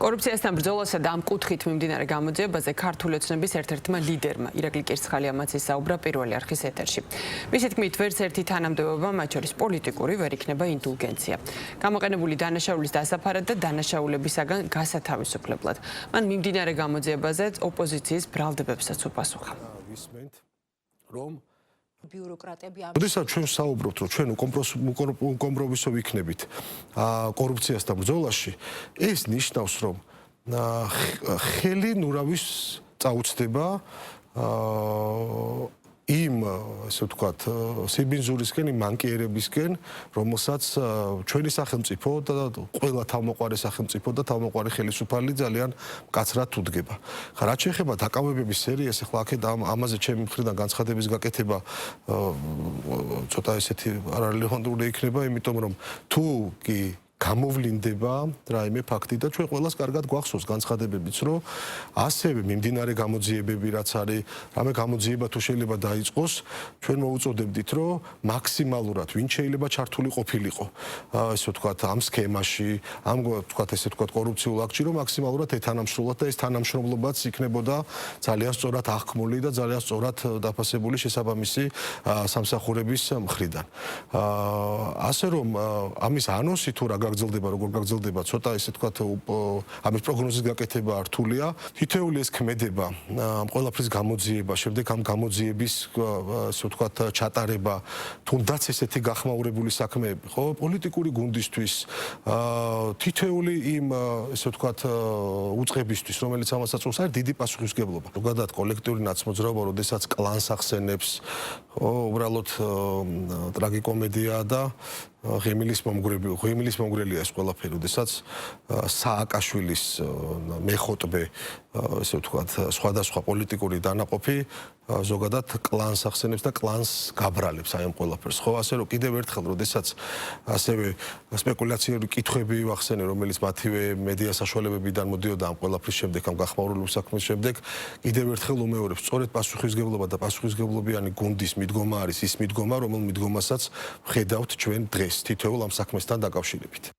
კორუფციასთან ბრძოლასა და ამ კუთხით მიმდინარე გამოძიებაზე ქართული ოცნების ერთ-ერთმა ლიდერმა ირაკლი კირცხალიამაცის საუბრა პირველი არხის ეთერში. მისი თქმით, ვერც ერთი თანამდებობა, მათ შორის პოლიტიკური, ვერ იქნება ინდულგენცია. გამოყენებული დანაშაულის დასაფარად და დანაშაულებისაგან გასათავისუფლებლად. მან მიმდინარე გამოძიებაზე ოპოზიციის ბრალდებებსაც უპასუხა. როდესაც ჩვენ საუბრობთ, რომ ჩვენ უკომპრომისო ვიქნებით კორუფციასთან ბრძოლაში, ეს ნიშნავს, რომ ხელი ნურავის წაუწდება იმ, ასე ვთქვათ, სიბინძურისკენ, იმ მანკიერებისკენ, რომელსაც ჩვენი სახელმწიფო და ყველა თავმოყარი სახელმწიფო და თავმოყარი ხელისუფალი ძალიან მკაცრად უდგება. რაც შეეხება დაკავებების სერიას, ახლა აქეთ ამაზე ჩემი მხრიდან განცხადების გაკეთება ცოტა ესეთი არარელევანტური იქნება, იმიტომ რომ თუ კი გამოვლინდება რაიმე ფაქტი და ჩვენ ყველას კარგად გვახსოვს განცხადებებიც, რომ ასევე მიმდინარე გამოძიებები რაც არის, რამე გამოძიება თუ შეიძლება დაიწყოს, ჩვენ მოუწოდებდით, რომ მაქსიმალურად ვინ შეიძლება ჩართული ყოფილიყო, ესე ვთქვათ, ამ სქემაში, ამ ვთქვათ, ესე ვთქვათ, კორუფციულ აქტში, რომ მაქსიმალურად ეთანამშრომლოთ და ეს თანამშრომლობაც იქნებოდა ძალიან სწორად აღქმული და ძალიან სწორად დაფასებული შესაბამისი სამსახურების მხრიდან. ასე რომ ამის ანონსი თუ რა გაგრძელდება, როგორ გაგრძელდება, ცოტა ესე ვთქვათ, ამის პროგნოზის გაკეთება რთულია. თითოეული ეს ქმედება, ამ ყველაფრის გამოძიება, შემდეგ ამ გამოძიების, ასე ვთქვათ, ჩატარება, თუნდაც ესეთი გახმაურებული საქმეები, ხო, პოლიტიკური გუნდისთვის, თითოეული იმ, ესე ვთქვათ, უწყებისთვის, რომელიც ამას აწვევს, არის დიდი პასუხისმგებლობა. ზოგადად კოლექტიური ნაცმოძრაობა, როდესაც კლანს ახსენებს, ხო, უბრალოდ ტრაგიკომედია და ღემილის მომგვრელია ეს ყველაფერი, როდესაც სააკაშვილის მეხოტბე, ესე ვთქვათ, სხვადასხვა პოლიტიკური დანაყოფი ზოგადად კლანს ახსენებს და კლანს გაბრალებს აი ამ ყველაფერს. ხო, ასე რომ კიდევ ერთხელ, როდესაც ასევე სპეკულაციური კითხვები ვახსენე, რომელიც მათივე მედია საშუალებებიდან მოდიოდა ამ ყველაფრის შემდეგ, ამ გახმაურებული საქმის შემდეგ, კიდევ ერთხელ უმეორებს, სწორედ პასუხისმგებლობა და პასუხისმგებლობიანი გუნდის მიდგომა არის ის მიდგომა, რომელ მიდგომასაც ვხედავთ ჩვენ დღეს თითოეულ ამ საქმესთან დაკავშირებით.